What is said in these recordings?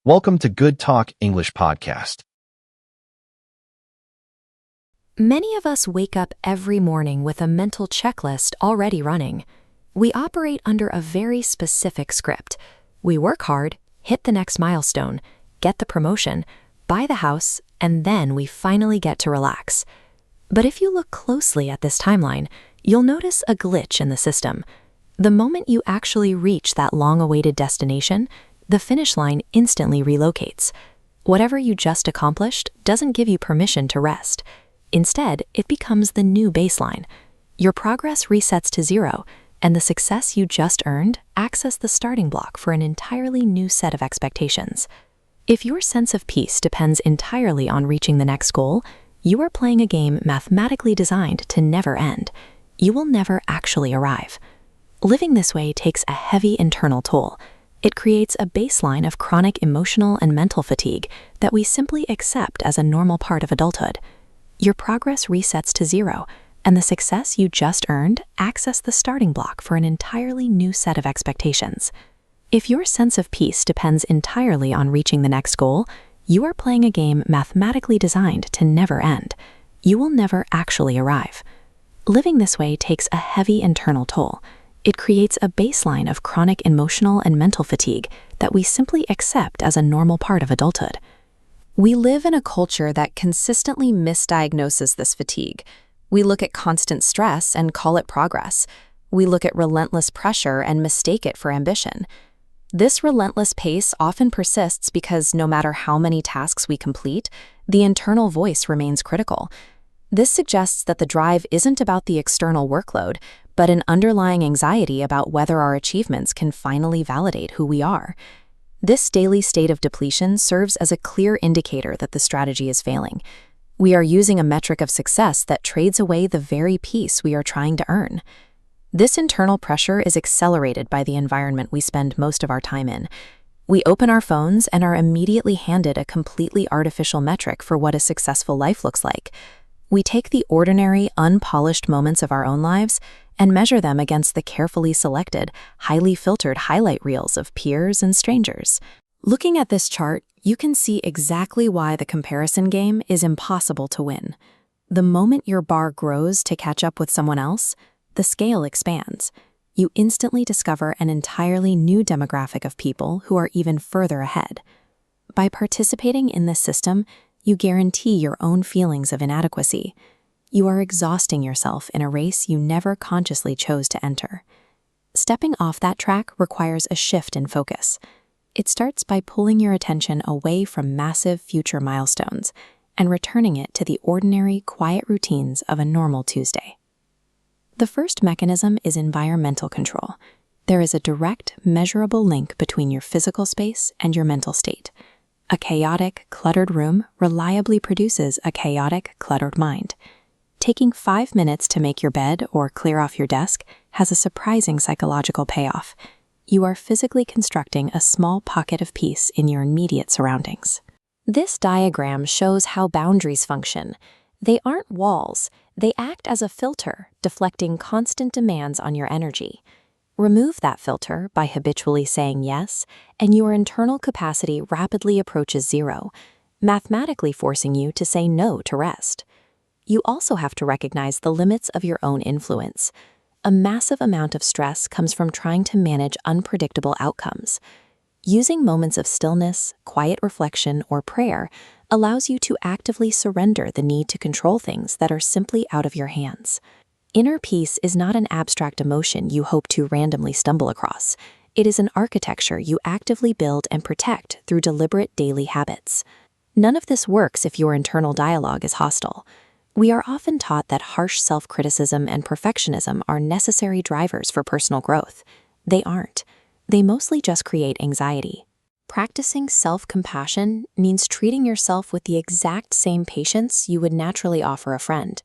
Welcome to Good Talk English Podcast. Many of us wake up every morning with a mental checklist already running. We operate under a very specific script. We work hard, hit the next milestone, get the promotion, buy the house, and then we finally get to relax. But if you look closely at this timeline, you'll notice a glitch in the system. The moment you actually reach that long-awaited destination, the finish line instantly relocates. Whatever you just accomplished doesn't give you permission to rest. Instead, it becomes the new baseline. Your progress resets to zero, and the success you just earned acts as the starting block for an entirely new set of expectations. If your sense of peace depends entirely on reaching the next goal, you are playing a game mathematically designed to never end. You will never actually arrive. Living this way takes a heavy internal toll. It creates a baseline of chronic emotional and mental fatigue that we simply accept as a normal part of adulthood. Your progress resets to zero, and the success you just earned acts as the starting block for an entirely new set of expectations. If your sense of peace depends entirely on reaching the next goal, you are playing a game mathematically designed to never end. You will never actually arrive. Living this way takes a heavy internal toll. It creates a baseline of chronic emotional and mental fatigue that we simply accept as a normal part of adulthood. We live in a culture that consistently misdiagnoses this fatigue. We look at constant stress and call it progress. We look at relentless pressure and mistake it for ambition. This relentless pace often persists because no matter how many tasks we complete, the internal voice remains critical. This suggests that the drive isn't about the external workload, but an underlying anxiety about whether our achievements can finally validate who we are. This daily state of depletion serves as a clear indicator that the strategy is failing. We are using a metric of success that trades away the very peace we are trying to earn. This internal pressure is accelerated by the environment we spend most of our time in. We open our phones and are immediately handed a completely artificial metric for what a successful life looks like. We take the ordinary, unpolished moments of our own lives and measure them against the carefully selected, highly filtered highlight reels of peers and strangers. Looking at this chart, you can see exactly why the comparison game is impossible to win. The moment your bar grows to catch up with someone else, the scale expands. You instantly discover an entirely new demographic of people who are even further ahead. By participating in this system, you guarantee your own feelings of inadequacy. You are exhausting yourself in a race you never consciously chose to enter. Stepping off that track requires a shift in focus. It starts by pulling your attention away from massive future milestones and returning it to the ordinary, quiet routines of a normal Tuesday. The first mechanism is environmental control. There is a direct, measurable link between your physical space and your mental state. A chaotic, cluttered room reliably produces a chaotic, cluttered mind. Taking 5 minutes to make your bed or clear off your desk has a surprising psychological payoff. You are physically constructing a small pocket of peace in your immediate surroundings. This diagram shows how boundaries function. They aren't walls. They act as a filter, deflecting constant demands on your energy. Remove that filter by habitually saying yes, and your internal capacity rapidly approaches zero, mathematically forcing you to say no to rest. You also have to recognize the limits of your own influence. A massive amount of stress comes from trying to manage unpredictable outcomes. Using moments of stillness, quiet reflection, or prayer allows you to actively surrender the need to control things that are simply out of your hands. Inner peace is not an abstract emotion you hope to randomly stumble across. It is an architecture you actively build and protect through deliberate daily habits. None of this works if your internal dialogue is hostile. We are often taught that harsh self-criticism and perfectionism are necessary drivers for personal growth. They aren't. They mostly just create anxiety. Practicing self-compassion means treating yourself with the exact same patience you would naturally offer a friend.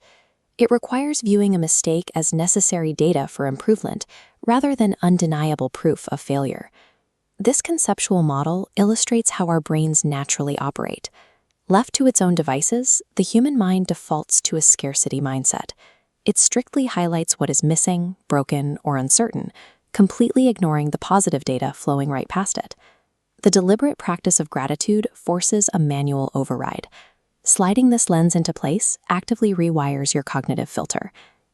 It requires viewing a mistake as necessary data for improvement rather than undeniable proof of failure. This conceptual model illustrates how our brains naturally operate. Left to its own devices, the human mind defaults to a scarcity mindset. It strictly highlights what is missing, broken, or uncertain, completely ignoring the positive data flowing right past it. The deliberate practice of gratitude forces a manual override. Sliding this lens into place actively rewires your cognitive filter.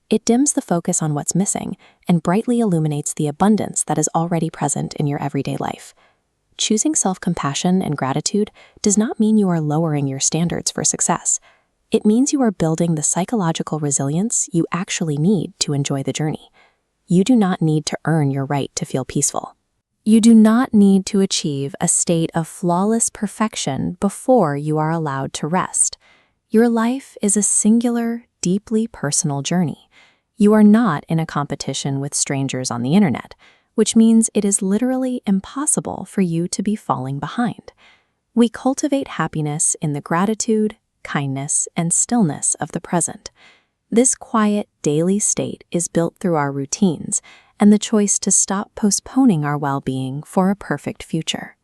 It dims the focus on what's missing and brightly illuminates the abundance that is already present in your everyday life. Choosing self-compassion and gratitude does not mean you are lowering your standards for success. It means you are building the psychological resilience you actually need to enjoy the journey. You do not need to earn your right to feel peaceful. You do not need to achieve a state of flawless perfection before you are allowed to rest. Your life is a singular, deeply personal journey. You are not in a competition with strangers on the internet, which means it is literally impossible for you to be falling behind. We cultivate happiness in the gratitude, kindness, and stillness of the present. This quiet, daily state is built through our routines and the choice to stop postponing our well-being for a perfect future.